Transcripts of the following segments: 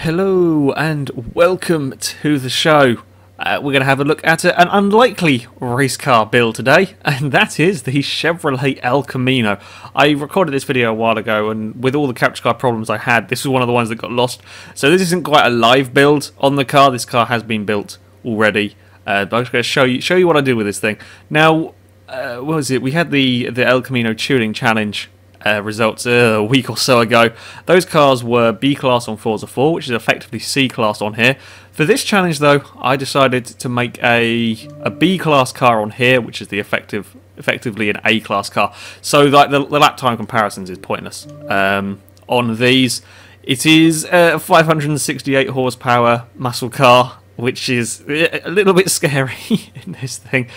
Hello and welcome to the show. We're going to have a look at an unlikely race car build today, and that is the Chevrolet El Camino. I recorded this video a while ago, and with all the capture card problems I had, this was one of the ones that got lost. So this isn't quite a live build on the car. This car has been built already, but I'm just going to show you what I did with this thing. Now, what was it? We had the El Camino tuning challenge results a week or so ago. Those cars were B class on Forza 4, which is effectively C class on here. For this challenge though, I decided to make a B class car on here, which is the effectively an A class car. So like the lap time comparisons is pointless on these. It is a 568 horsepower muscle car, which is a little bit scary in this thing.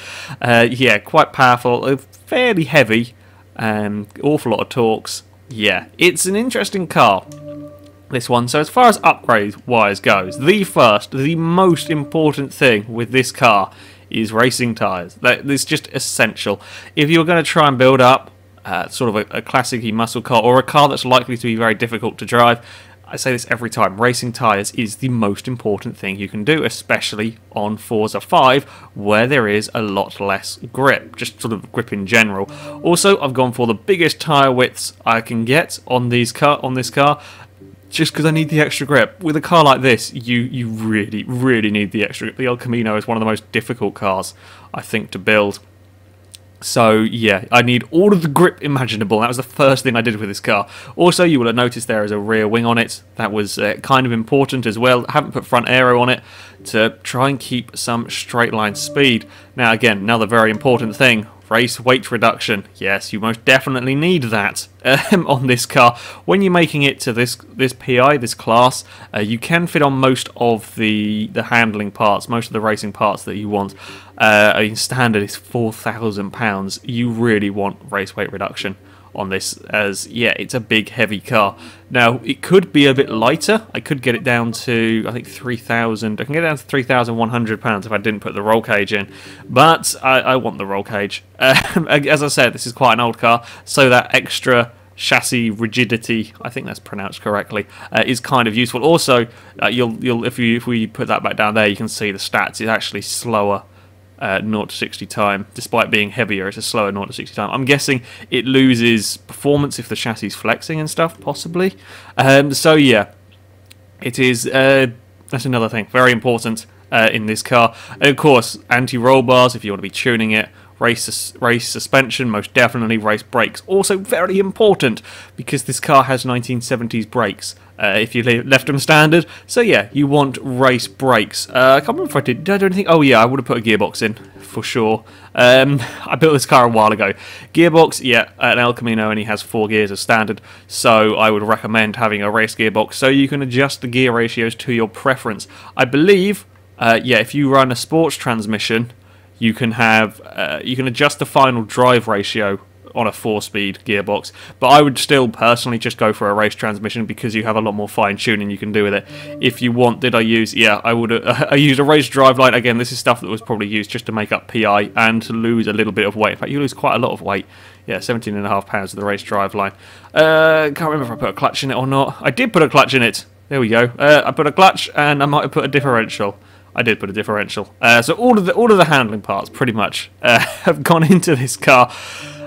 Yeah, quite powerful, fairly heavy. Awful lot of torques. Yeah, it's an interesting car, this one. So as far as upgrade wise goes, the most important thing with this car is racing tyres. That's just essential. If you're going to try and build up sort of a classic-y muscle car, or a car that's likely to be very difficult to drive, I say this every time, racing tyres is the most important thing you can do, especially on Forza 5, where there is a lot less grip, just sort of grip in general. Also, I've gone for the biggest tyre widths I can get on this car, just because I need the extra grip. With a car like this, you really, really need the extra grip. The El Camino is one of the most difficult cars, I think, to build. So yeah, I need all of the grip imaginable. That was the first thing I did with this car. Also, you will have noticed there is a rear wing on it. That was kind of important as well. I haven't put front aero on it to try and keep some straight line speed. Now again, another very important thing, race weight reduction. Yes, you most definitely need that on this car. When you're making it to this PI, this class, you can fit on most of the handling parts, most of the racing parts that you want. I mean, standard is £4,000. You really want race weight reduction on this, as yeah, it's a big heavy car. Now it could be a bit lighter. I could get it down to, I think, 3,000. I can get it down to £3,100 if I didn't put the roll cage in, but I want the roll cage. As I said, this is quite an old car, so that extra chassis rigidity, I think that's pronounced correctly, is kind of useful. Also, if we put that back down there, you can see the stats. It's actually slower 0 to 60 time, despite being heavier. It's a slower 0 to 60 time. I'm guessing it loses performance if the chassis is flexing and stuff, possibly. So yeah, it is. That's another thing, very important in this car. And of course, anti-roll bars if you want to be tuning it. Race suspension, most definitely. Race brakes, also very important, because this car has 1970s brakes. If you left them standard. So yeah, you want race brakes. I can't remember if I did. Did I do anything? Oh yeah, I would have put a gearbox in, for sure. I built this car a while ago. Gearbox, yeah, an El Camino only has 4 gears as standard, so I would recommend having a race gearbox so you can adjust the gear ratios to your preference. I believe, yeah, if you run a sports transmission, you can have you can adjust the final drive ratio on a 4-speed gearbox, but I would still personally just go for a race transmission because you have a lot more fine tuning you can do with it. If you want, did I use? Yeah, I would. I used a race driveline. Again, this is stuff that was probably used just to make up PI and to lose a little bit of weight. In fact, you lose quite a lot of weight. Yeah, 17.5 pounds of the race driveline. Can't remember if I put a clutch in it or not. I did put a clutch in it. There we go. I put a clutch, and I might have put a differential. I did put a differential. So all of the handling parts pretty much have gone into this car.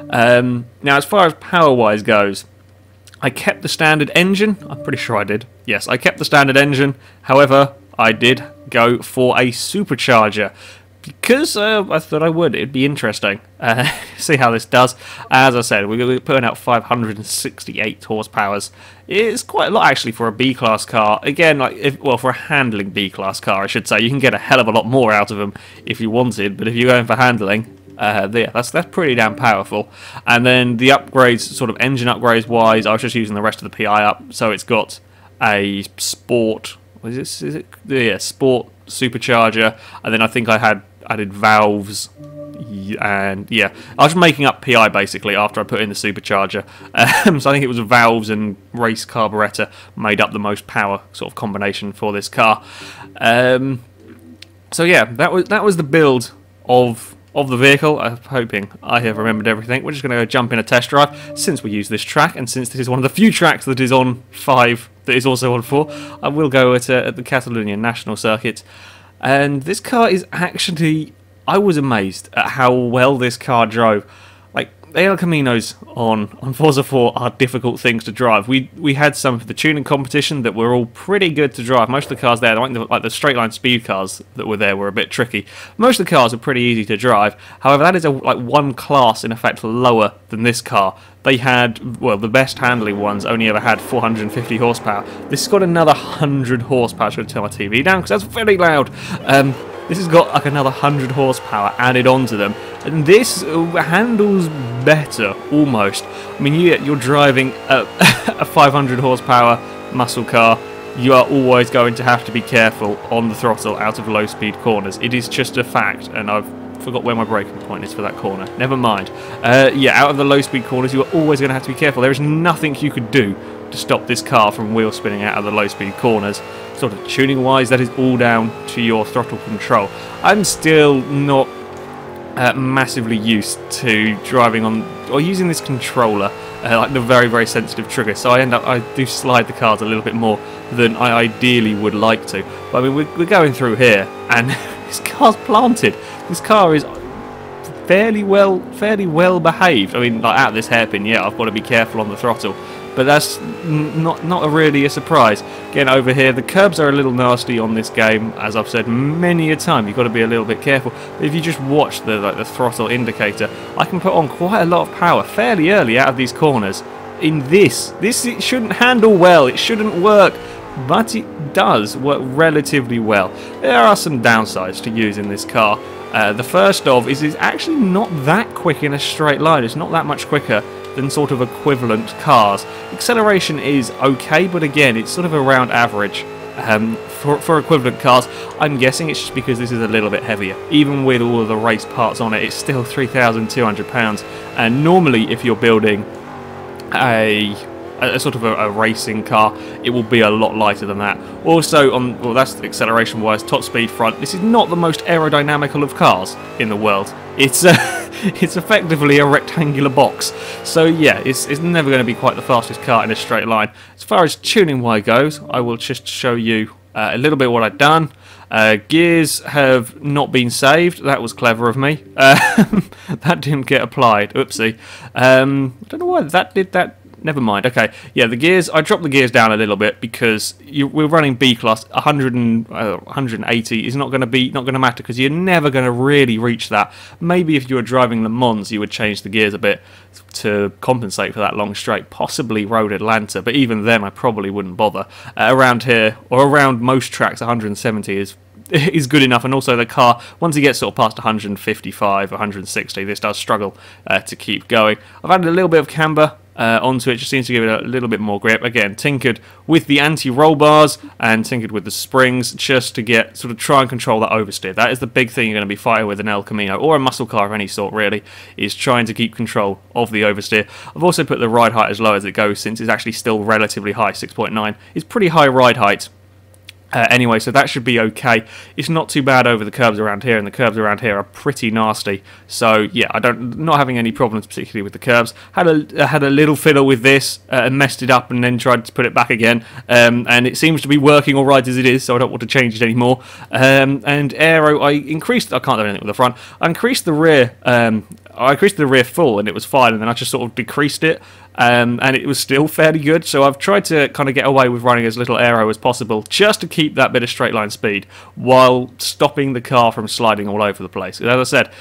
Now, as far as power-wise goes, I kept the standard engine. I'm pretty sure I did. Yes, I kept the standard engine. However, I did go for a supercharger because I thought I would. It'd be interesting. See how this does. As I said, we're putting out 568 horsepower. It's quite a lot actually for a B-class car. Again, well, for a handling B-class car, I should say. You can get a hell of a lot more out of them if you wanted, but if you're going for handling, yeah, that's pretty damn powerful. And then the upgrades, sort of engine upgrades wise, I was just using the rest of the PI up. So it's got a sport, what is it? Yeah, sport supercharger, and then I think I had added valves, and yeah, I was making up PI basically after I put in the supercharger. So I think it was valves and race carburetor made up the most power sort of combination for this car. So yeah, that was the build of of the vehicle. I'm hoping I have remembered everything. We're just going to go jump in a test drive since we use this track, and since this is one of the few tracks that is on 5 that is also on 4. I will go at the Catalonian National Circuit, and this car is actually... I was amazed at how well this car drove. Like, the El Caminos on Forza 4 are difficult things to drive. We had some for the tuning competition that were all pretty good to drive. Most of the cars there, like the straight line speed cars that were there, were a bit tricky. Most of the cars are pretty easy to drive. However, that is like one class in effect lower than this car. They had, well, the best handling ones only ever had 450 horsepower. This has got another 100 horsepower. I'm just going to turn my TV down because that's very loud. This has got like another 100 horsepower added onto them, and this handles better, almost. I mean, you're driving a 500 horsepower muscle car. You are always going to have to be careful on the throttle out of low speed corners. It is just a fact, and I've forgot where my braking point is for that corner. Never mind. Yeah, out of the low speed corners, you are always going to have to be careful. There is nothing you could do to stop this car from wheel spinning out of the low speed corners. Sort of tuning wise, that is all down to your throttle control. I'm still not massively used to driving on or using this controller, like the very sensitive trigger, so I do slide the cars a little bit more than I ideally would like to. But I mean, we're going through here, and this car's planted. This car is fairly well behaved. I mean, like out of this hairpin, yeah, I've got to be careful on the throttle, but that's not really a surprise. Again, over here, the curbs are a little nasty on this game, as I've said many a time. You've got to be a little bit careful. But if you just watch the throttle indicator, I can put on quite a lot of power fairly early out of these corners. In this it shouldn't handle well. It shouldn't work, but it does work relatively well. There are some downsides to using this car. The first of is it's actually not that quick in a straight line. It's not that much quicker than sort of equivalent cars. Acceleration is okay, but again, it's sort of around average for equivalent cars. I'm guessing it's just because this is a little bit heavier. Even with all of the race parts on it, it's still 3,200 pounds. And normally, if you're building a sort of a racing car, it will be a lot lighter than that. Also, well, that's acceleration wise, top speed front. This is not the most aerodynamical of cars in the world. It's it's effectively a rectangular box. So yeah, it's never going to be quite the fastest car in a straight line. As far as tuning wise goes, I will just show you a little bit what I've done. Gears have not been saved. That was clever of me. That didn't get applied. Oopsie. I don't know why that did that. Never mind. Okay, yeah, the gears. I dropped the gears down a little bit because we're running B class. 180 is not going to matter because you're never going to really reach that. Maybe if you were driving Le Mans, you would change the gears a bit to compensate for that long straight. Possibly Road Atlanta, but even then, I probably wouldn't bother. Around here or around most tracks, 170 is good enough, and also the car, once it gets sort of past 155, 160, this does struggle to keep going. I've added a little bit of camber onto it, just seems to give it a little bit more grip. Again, tinkered with the anti-roll bars and tinkered with the springs just to get try and control that oversteer. That is the big thing you're going to be fighting with an El Camino or a muscle car of any sort, really, is trying to keep control of the oversteer. I've also put the ride height as low as it goes, since it's actually still relatively high. 6.9 is pretty high ride height. Anyway, so that should be okay. It's not too bad over the curbs around here, and the curbs around here are pretty nasty. So yeah, not having any problems particularly with the curbs. Had a little fiddle with this and messed it up, and then tried to put it back again. And it seems to be working all right as it is, so I don't want to change it anymore. And aero, I can't do anything with the front. I increased the rear. I increased the rear full, and it was fine, and then I just sort of decreased it. And it was still fairly good, so I've tried to kind of get away with running as little aero as possible, just to keep that bit of straight line speed, while stopping the car from sliding all over the place. As I said,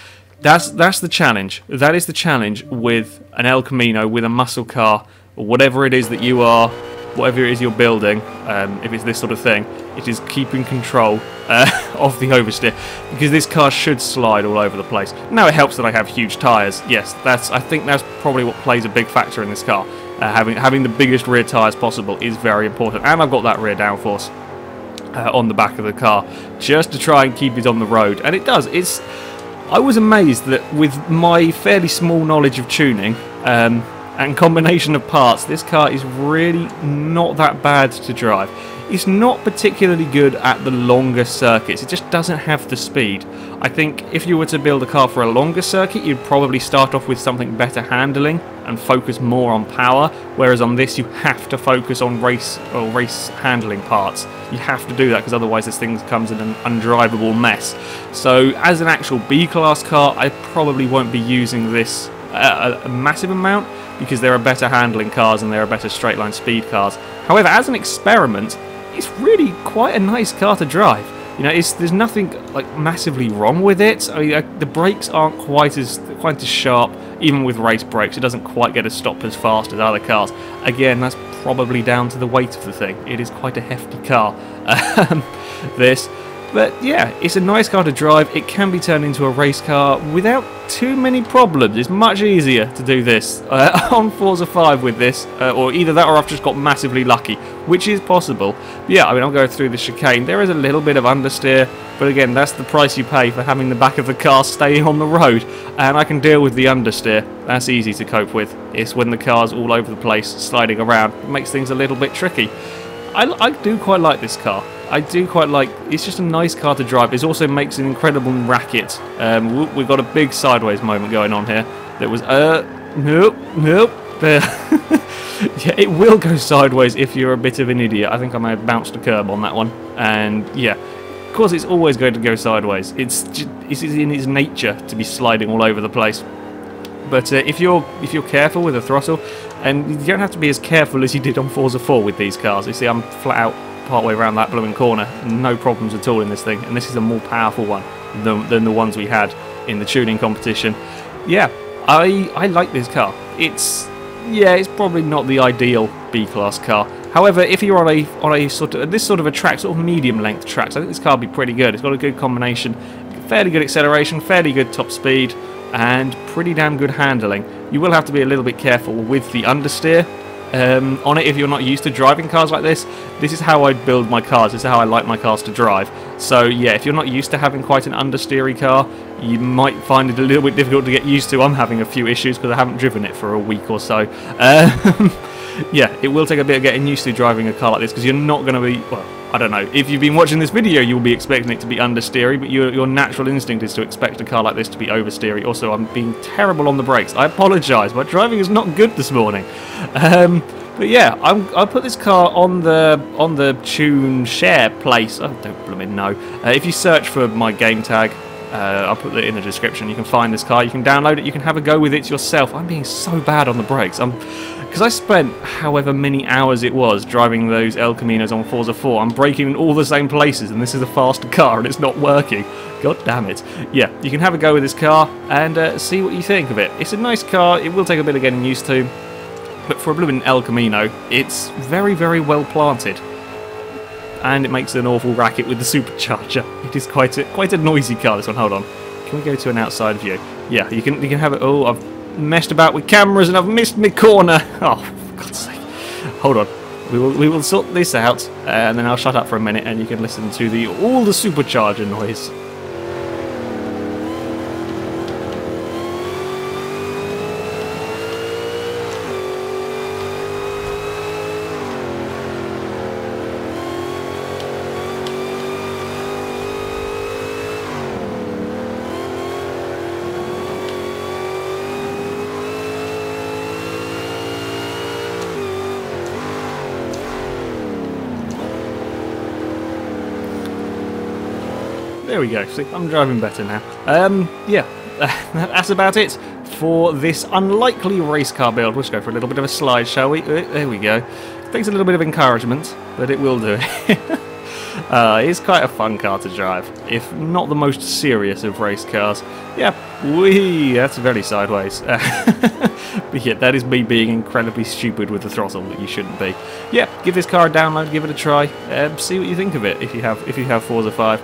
that's the challenge. That is the challenge with an El Camino, with a muscle car, or whatever it is that you are, whatever it is you're building, if it's this sort of thing, it is keeping control of the oversteer, because this car should slide all over the place. Now, it helps that I have huge tyres. Yes, I think that's probably what plays a big factor in this car. Having the biggest rear tyres possible is very important, and I've got that rear downforce on the back of the car just to try and keep it on the road, and it does. I was amazed that with my fairly small knowledge of tuning and combination of parts, this car is really not that bad to drive. It's not particularly good at the longer circuits. It just doesn't have the speed. I think if you were to build a car for a longer circuit, you'd probably start off with something better handling and focus more on power, whereas on this you have to focus on race handling parts. You have to do that because otherwise this thing comes in an undrivable mess. So as an actual B-class car, I probably won't be using this a massive amount because there are better handling cars and there are better straight line speed cars. However, as an experiment, it's really quite a nice car to drive. You know, there's nothing like massively wrong with it. I mean, the brakes aren't quite as sharp, even with race brakes. It doesn't quite get a stop as fast as other cars. Again, that's probably down to the weight of the thing. It is quite a hefty car. This. But yeah, it's a nice car to drive. It can be turned into a race car without too many problems. It's much easier to do this on Forza 5 with this, or either that or I've just got massively lucky, which is possible. But yeah, I mean, I'll go through the chicane. There is a little bit of understeer, but again, that's the price you pay for having the back of the car staying on the road, and I can deal with the understeer. That's easy to cope with. It's when the car's all over the place, sliding around, it makes things a little bit tricky. I do quite like this car. I do quite like. It's just a nice car to drive. It also makes an incredible racket. We've got a big sideways moment going on here. There was nope. There. Yeah, it will go sideways if you're a bit of an idiot. I think I may have bounced a curb on that one. And yeah, of course it's always going to go sideways. It's in its nature to be sliding all over the place. But if you're careful with the throttle, and you don't have to be as careful as you did on Forza 4 with these cars. You see, I'm flat out partway around that blooming corner, no problems at all in this thing, and this is a more powerful one than the ones we had in the tuning competition. Yeah, I like this car. It's probably not the ideal B-class car. However, if you're on a sort of this sort of a track, sort of medium length tracks, I think this car would be pretty good. It's got a good combination, fairly good acceleration, fairly good top speed, and pretty damn good handling. You will have to be a little bit careful with the understeer on it if you're not used to driving cars like this. This is how I build my cars. This is how I like my cars to drive. So yeah, if you're not used to having quite an understeery car, you might find it a little bit difficult to get used to. I'm having a few issues because I haven't driven it for a week or so. Yeah, it will take a bit of getting used to driving a car like this because you're not going to be, well, I don't know. If you've been watching this video, you'll be expecting it to be understeery, but your natural instinct is to expect a car like this to be oversteery. Also, I'm being terrible on the brakes. I apologise. My driving is not good this morning. But yeah, I'll put this car on the Tune Share place. I don't blooming know. If you search for my game tag, I'll put it in the description. You can find this car. You can download it. You can have a go with it yourself. I'm being so bad on the brakes. Because I spent however many hours it was driving those El Caminos on Forza 4. I'm braking in all the same places, and this is a faster car, and it's not working. God damn it. Yeah, you can have a go with this car and see what you think of it. It's a nice car. It will take a bit of getting used to. But for a blooming El Camino, it's very, very well planted. And it makes an awful racket with the supercharger. It is quite a noisy car, this one. Hold on. Can we go to an outside view? Yeah, you can have it. Oh, I've messed about with cameras and I've missed my corner. Oh, for God's sake. Hold on. We will sort this out, and then I'll shut up for a minute and you can listen to all the supercharger noise. There we go. See, I'm driving better now. Yeah, that's about it for this unlikely race car build. Let's go for a little bit of a slide, shall we? There we go. Takes a little bit of encouragement, but it will do it. It's quite a fun car to drive, if not the most serious of race cars. Yeah, that's very sideways. But yeah, that is me being incredibly stupid with the throttle that you shouldn't be. Yeah, give this car a download, give it a try, see what you think of it if you have Forza 5.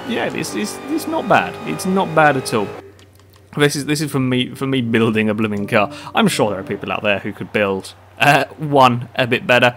Yeah, it's not bad. It's not bad at all. This is for me building a blooming car. I'm sure there are people out there who could build one a bit better.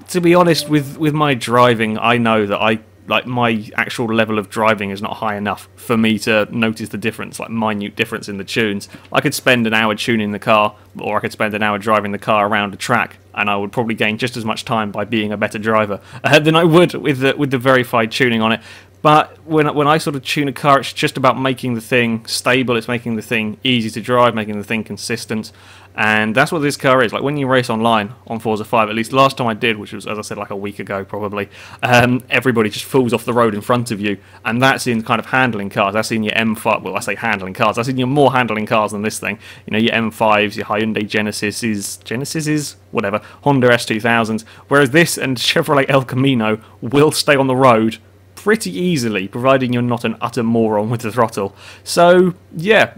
To be honest, with my driving, I know that my actual level of driving is not high enough for me to notice the difference, like minute difference in the tunes. I could spend an hour tuning the car, or I could spend an hour driving the car around a track, and I would probably gain just as much time by being a better driver than I would with the verified tuning on it. But when I sort of tune a car, it's just about making the thing stable, it's making the thing easy to drive, making the thing consistent, and that's what this car is. Like when you race online on Forza 5, at least last time I did, which was, as I said, like a week ago probably, everybody just falls off the road in front of you, and that's in kind of handling cars. That's in your M5, well I say handling cars, that's in your more handling cars than this thing. You know, your M5s, your Hyundai Genesis, whatever, Honda S2000s, whereas this and Chevrolet El Camino will stay on the road pretty easily, providing you're not an utter moron with the throttle. So yeah,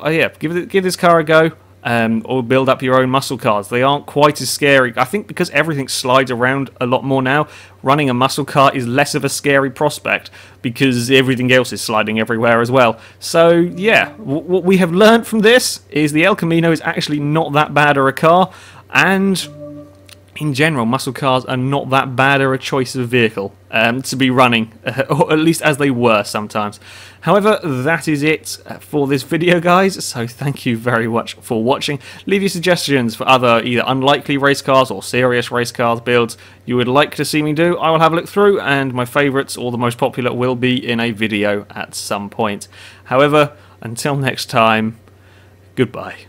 yeah, give this car a go, or build up your own muscle cars. They aren't quite as scary. I think because everything slides around a lot more now, running a muscle car is less of a scary prospect because everything else is sliding everywhere as well. So yeah, what we have learned from this is the El Camino is actually not that bad a car, and in general, muscle cars are not that bad a choice of vehicle to be running, or at least as they were sometimes. However, that is it for this video, guys, so thank you very much for watching. Leave your suggestions for other either unlikely race cars or serious race cars builds you would like to see me do. I will have a look through, and my favourites or the most popular will be in a video at some point. However, until next time, goodbye.